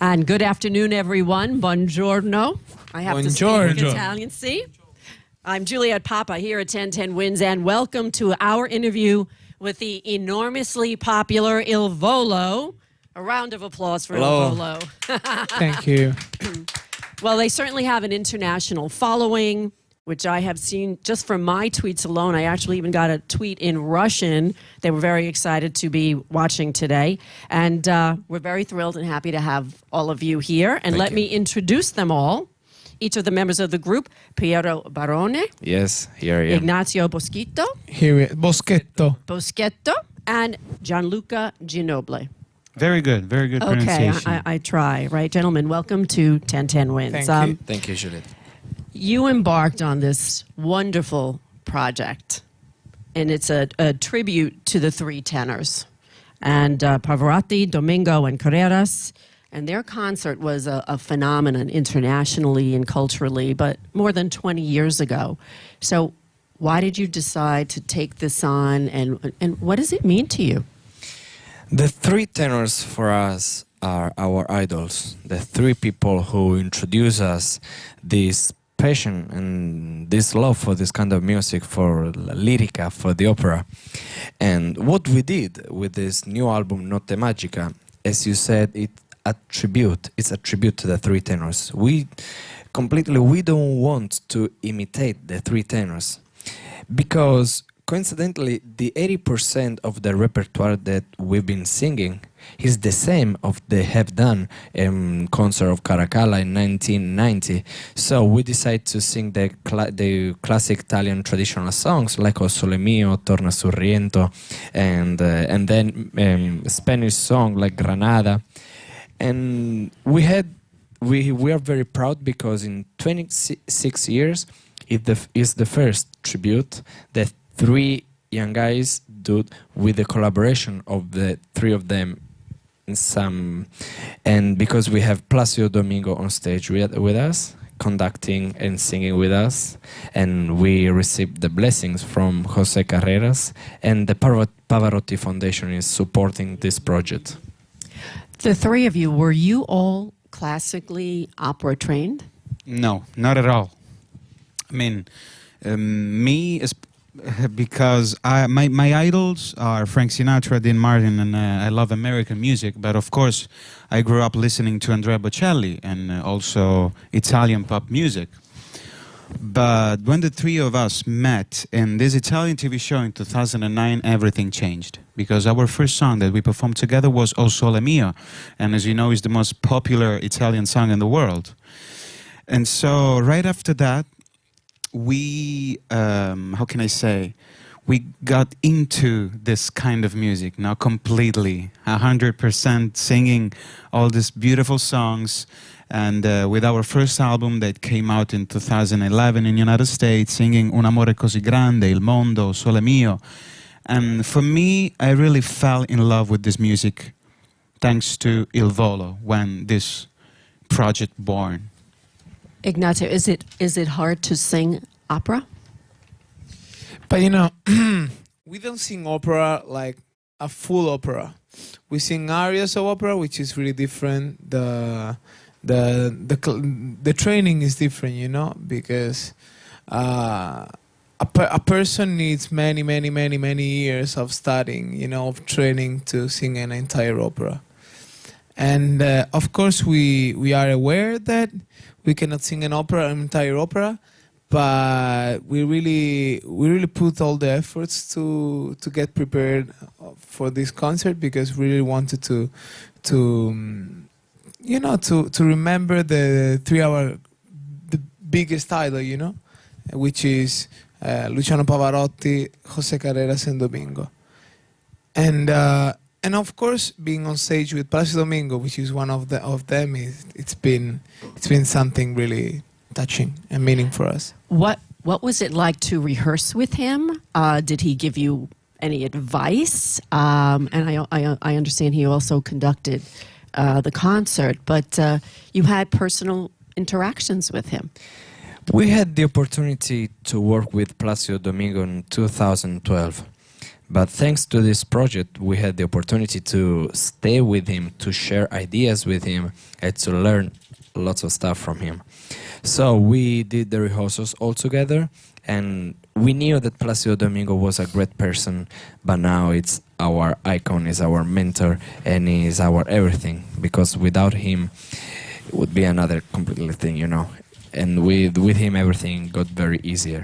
And good afternoon, everyone. Buongiorno. I have to speak Italian, see? I'm Juliet Papa here at 1010 Wins, and welcome to our interview with the enormously popular Il Volo. A round of applause for Il Volo. Thank you. Well, they certainly have an international following, which I have seen just from my tweets alone. I actually even got a tweet in Russian. They were very excited to be watching today. And we're very thrilled and happy to have all of you here. And let me introduce them all. Each of the members of the group: Piero Barone. Yes, here I am. Ignazio Boschetto. Here, Boschetto. And Gianluca Ginoble. Very good pronunciation. Okay, I try. Right, gentlemen, welcome to 1010 Wins. Thank you. Thank you, Juliet. You embarked on this wonderful project, and it's a tribute to the three tenors, and Pavarotti, Domingo, and Carreras. And their concert was a phenomenon internationally and culturally, but more than 20 years ago. So why did you decide to take this on, and what does it mean to you? The three tenors for us are our idols, the three people who introduce us this passion and this love for this kind of music, for lyrica, for the opera. And what we did with this new album, Notte Magica, as you said, it's a tribute to the three tenors. We don't want to imitate the three tenors, because coincidentally, the 80% of the repertoire that we've been singing is the same of they have done in concert of Caracalla in 1990. So we decided to sing the classic Italian traditional songs like O Sole Mio, Torna sul Riento, and then Spanish song like Granada. And we are very proud because in 26 years it is the first tribute that three young guys do with the collaboration of the three of them in some, and because we have Placido Domingo on stage with us, conducting and singing with us, and we received the blessings from Jose Carreras, and the Pavarotti Foundation is supporting this project. The three of you, were you all classically opera trained? No, not at all. I mean, me is because my idols are Frank Sinatra, Dean Martin, and I love American music. But of course, I grew up listening to Andrea Bocelli and also Italian pop music. But when the three of us met in this Italian TV show in 2009, everything changed. Because our first song that we performed together was O Sole Mio. And as you know, it's the most popular Italian song in the world. And so right after that, we, how can I say, we got into this kind of music now completely, 100% singing all these beautiful songs. And with our first album that came out in 2011 in the United States, singing Un amore così grande, Il mondo, Sole Mio. And for me, I really fell in love with this music thanks to Il Volo when this project born. Ignazio, is it hard to sing opera? But you know, we don't sing opera like a full opera. We sing arias of opera, which is really different. The training is different, you know, because a person needs many years of studying, you know, of training to sing an entire opera. And of course, we are aware that we cannot sing an entire opera, but we really put all the efforts to get prepared for this concert, because we really wanted to you know, to remember the biggest idol, you know, which is Luciano Pavarotti, Jose Carreras, and Domingo. And of course, being on stage with Placido Domingo, which is one of them, it's been something really touching and meaning for us. What was it like to rehearse with him? Did he give you any advice? And I understand he also conducted the concert, but you had personal interactions with him. We had the opportunity to work with Placido Domingo in 2012. But thanks to this project, we had the opportunity to stay with him, to share ideas with him, and to learn lots of stuff from him. So we did the rehearsals all together, and we knew that Placido Domingo was a great person, but now it's our icon, is our mentor, and is our everything, because without him, it would be another completely thing, you know. And with him, everything got very easier.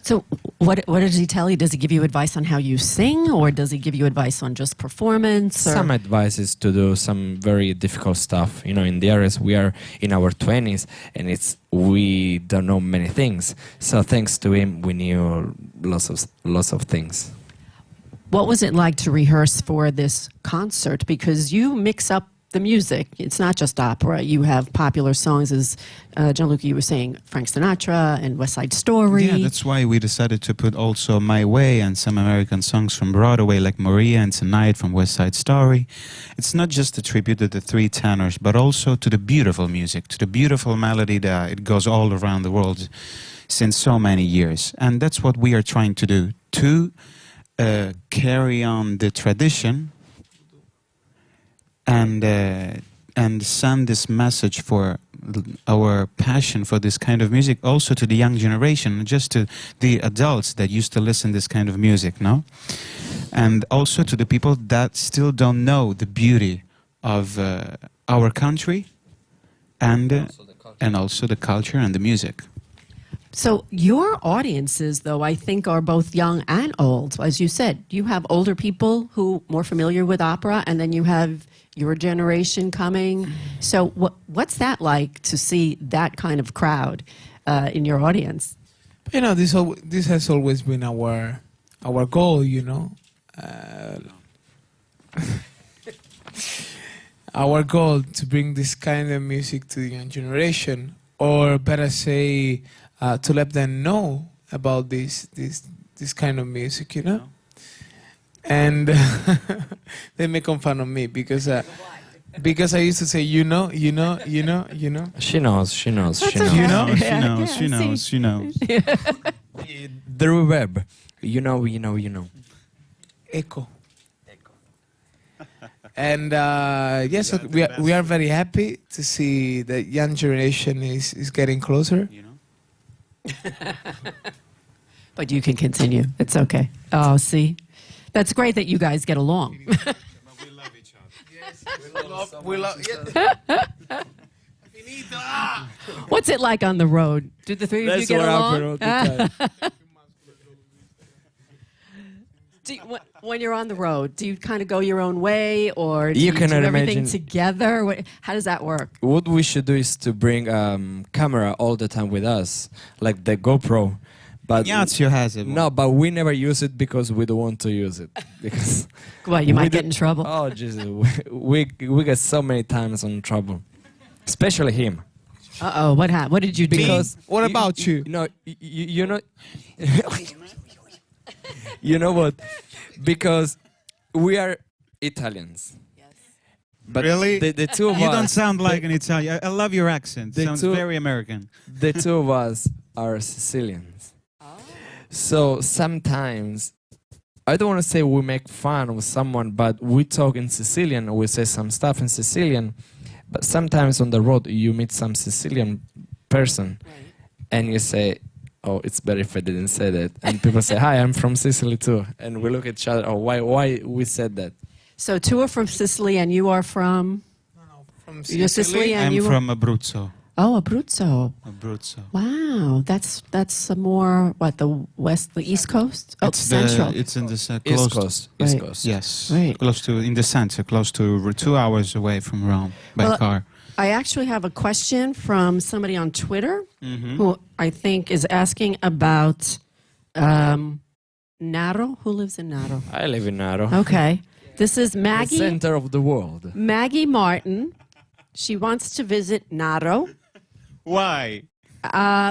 So what does he tell you? Does he give you advice on how you sing, or does he give you advice on just performance? Or? Some advice is to do some very difficult stuff. You know, in the areas we are in our 20s, and we don't know many things. So thanks to him, we knew lots of things. What was it like to rehearse for this concert? Because you mix up the music. It's not just opera. You have popular songs, as Gianluca, you were saying, Frank Sinatra and West Side Story. Yeah, that's why we decided to put also My Way and some American songs from Broadway, like Maria and Tonight from West Side Story. It's not just a tribute to the three tenors, but also to the beautiful music, to the beautiful melody that it goes all around the world since so many years. And that's what we are trying to do, to carry on the tradition and send this message for our passion for this kind of music also to the young generation, just to the adults that used to listen this kind of music, no? And also to the people that still don't know the beauty of our country and also the culture and the music. So your audiences, though, I think are both young and old. As you said, you have older people who are more familiar with opera, and then you have your generation coming. So what's that like to see that kind of crowd in your audience? You know, this has always been our goal, you know. Our goal to bring this kind of music to the young generation, or better say, to let them know about this kind of music, you know. And they make fun of me because I used to say, you know. She knows. That's She knows. okay. You know, Yeah, she knows. The reverb. You know. Echo. And yes, we are very happy to see the young generation is getting closer. You know? But you can continue. It's okay. Oh, see? That's great that you guys get along. We love each other. Yes, we love. Yeah. What's it like on the road? Do the three of you get along? When you're on the road, do you kind of go your own way, or do you do everything imagine together? How does that work? What we should do is to bring camera all the time with us, like the GoPro. But Ignazio has it. no, but we never use it because we don't want to use it. Because Well, you might get in trouble. Oh Jesus, we get so many times in trouble, especially him. Uh-oh, what did you do? Because What about you? No, you know, you know what? Because we are Italians. Yes. But Really? the two of You us, don't sound like an Italian. I love your accent. The Sounds two- very American. the two of us are Sicilians. So sometimes, I don't want to say we make fun of someone, but we talk in Sicilian, we say some stuff in Sicilian, but sometimes on the road you meet some Sicilian person, and you say, oh, it's better if I didn't say that. And people say, hi, I'm from Sicily too. And we look at each other, oh, why we said that? So two are from Sicily, and you are from? From You're Sicily, and I'm you from Abruzzo. Oh, Abruzzo. Abruzzo. Wow, that's more the East Coast? Oh, It's Central. It's in the East close. Coast. East Right. Coast. Yes, Right. close to in the center, close to 2 hours away from Rome by Well, car. I actually have a question from somebody on Twitter who I think is asking about Naro. Who lives in Naro? I live in Naro. Okay. This is The Maggie. center of the world. Maggie Martin. She wants to visit Naro. Why?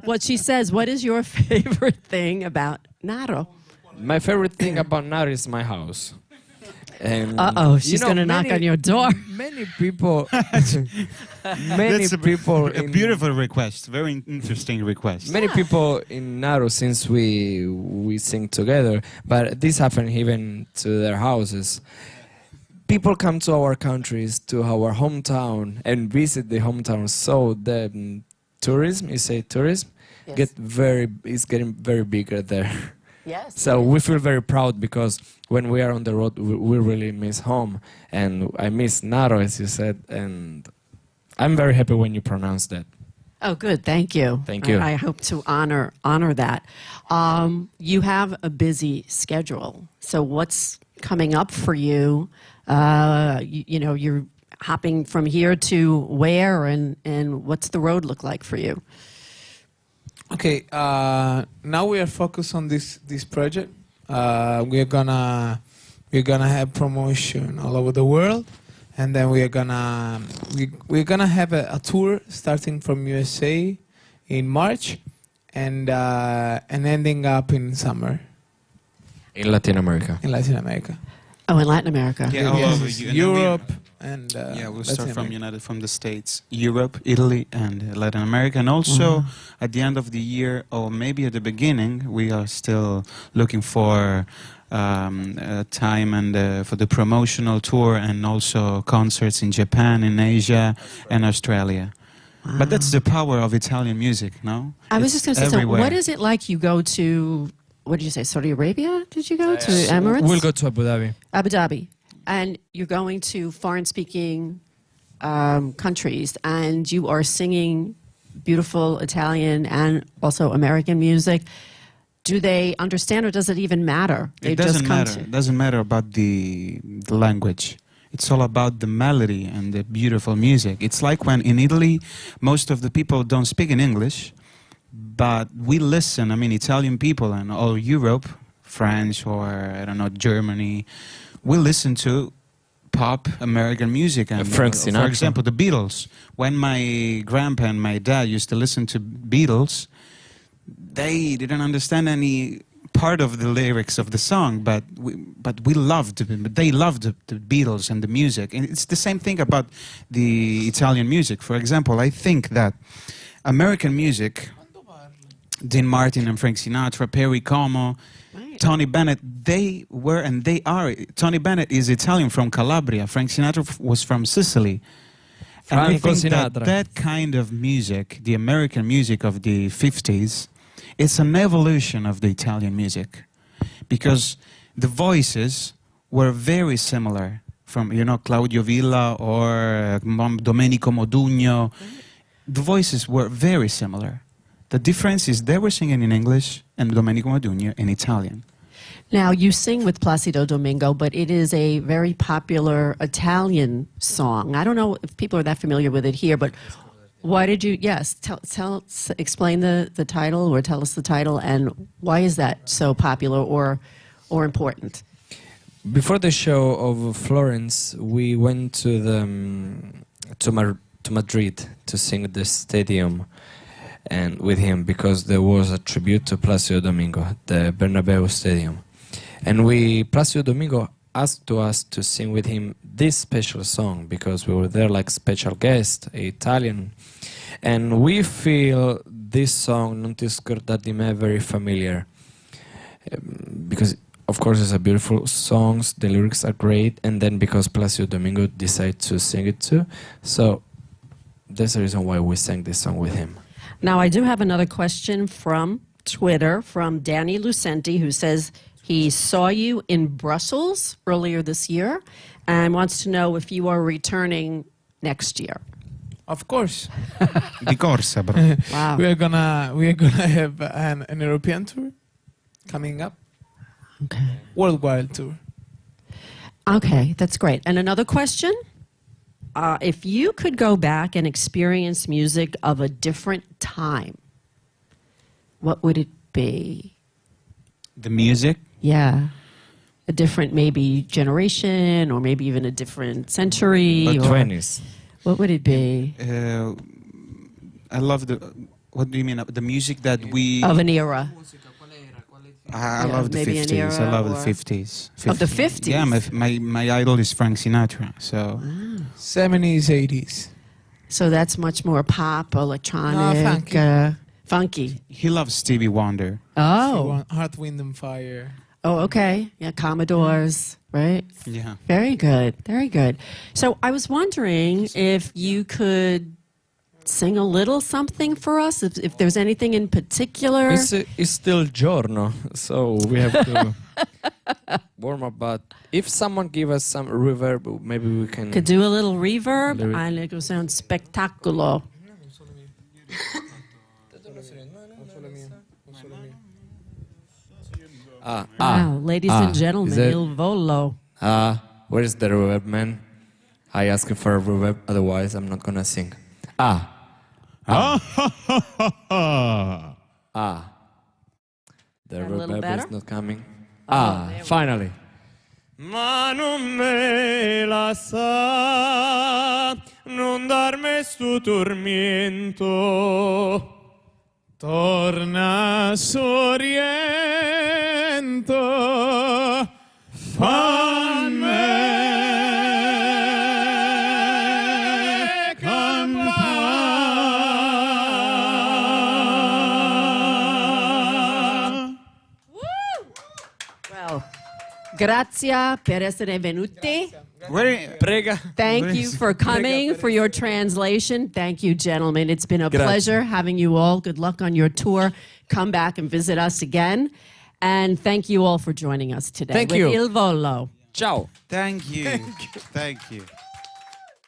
What she says, what is your favorite thing about Naro? My favorite thing about Naro is my house. And Uh-oh, she's you know, going to knock on your door. Many people, That's a people, a beautiful request. Very interesting request. many people in Naru, since we sing together, but this happened even to their houses. People come to our countries, to our hometown, and visit the hometown. So the tourism, you say tourism, Yes. is getting very bigger there. Yes. So we feel very proud because when we are on the road, we really miss home, and I miss Naro, as you said, and I'm very happy when you pronounce that. Oh, good. Thank you. Thank you. I hope to honor that. You have a busy schedule. So what's coming up for you? You know, you're hopping from here to where, and what's the road look like for you? Okay, now we are focused on this project. We're gonna have promotion all over the world, and then we're gonna have a tour starting from USA in March, and ending up in summer In Latin America. in Latin America. Oh, in Latin America. Yeah, all Yes, over Europe and yeah, we'll Latin start America. from the States, Europe, Italy, and Latin America. And also at the end of the year, or maybe at the beginning, we are still looking for time and for the promotional tour, and also concerts in Japan, in Asia, and Australia. But that's the power of Italian music, no? I was It's just going to say, so everywhere. what is it like you go to, what did you say, Saudi Arabia? Did you go to Emirates? We'll go to Abu Dhabi. Abu Dhabi. And you're going to foreign-speaking countries, and you are singing beautiful Italian and also American music. Do they understand, or does it even matter? They It doesn't just come matter. It doesn't matter about the language. It's all about the melody and the beautiful music. It's like when in Italy, most of the people don't speak in English, but we listen. I mean, Italian people and all Europe, French or, I don't know, Germany, we listen to pop American music. And Frank for Sinatra. example, the Beatles. When my grandpa and my dad used to listen to Beatles, they didn't understand any part of the lyrics of the song, but we loved it. They loved the Beatles and the music. And it's the same thing about the Italian music. For example, I think that American music, Dean Martin and Frank Sinatra, Perry Como, Right. Tony Bennett, they were and they are. Tony Bennett is Italian from Calabria. Frank Sinatra was from Sicily. And I Franco think Sinatra. that kind of music, the American music of the 50s, it's an evolution of the Italian music. Because the voices were very similar from, you know, Claudio Villa or Domenico Modugno. The voices were very similar. The difference is they were singing in English and Domenico Modugno in Italian. Now, you sing with Placido Domingo, but it is a very popular Italian song. I don't know if people are that familiar with it here, but why did you, yes, explain the title, or tell us the title, and why is that so popular or important? Before the show of Florence, we went to to Madrid to sing at the stadium and with him, because there was a tribute to Placido Domingo, the Bernabeu Stadium. And Placido Domingo asked to us to sing with him this special song, because we were there like special guest, Italian. And we feel this song, Non ti scordar di me, very familiar. Because, of course, it's a beautiful song, the lyrics are great, and then because Placido Domingo decided to sing it too. So that's the reason why we sang this song with him. Now, I do have another question from Twitter, from Danny Lucenti, who says he saw you in Brussels earlier this year and wants to know if you are returning next year. Of course. Di corsa, bro. Wow. we are gonna have an European tour coming up. Okay. Worldwide tour. Okay, that's great. And another question? If you could go back and experience music of a different time, what would it be? The music? Yeah. A different maybe generation, or maybe even a different century. But or 20s. what would it be? I love the... What do you mean? The music that we... Of an era. I Yeah, love the maybe an 50s. I era love the or- 50s. Of the 50s? Yeah, my idol is Frank Sinatra. So 70s, 80s. So that's much more pop, electronic, funky. funky. he loves Stevie Wonder. Oh, Heart, Wind and Fire. oh, okay. Yeah, Commodores, right? Yeah. Very good, very good. So I was wondering if you could sing a little something for us, if there's anything in particular. It's still giorno, so we have to warm up. But if someone give us some reverb, maybe we can. Could do a little reverb, Lyric. and it will sound spectacular. Wow, ladies and gentlemen, is it- Il Volo. Where is the reverb, man? I ask you for a reverb, otherwise I'm not gonna sing. The That a little reverb better? is not coming. there we Finally. Ma non me la sa, non darme stu tormento. Torna Sorrento, fan me campare. Well, grazie per essere venuti. Prega. Thank you for coming, for your translation. Thank you, gentlemen. It's been a Grazie. pleasure having you all. Good luck on your tour. Come back and visit us again. And thank you all for joining us today. Thank with you. Il Volo. Ciao. Thank you. Thank you.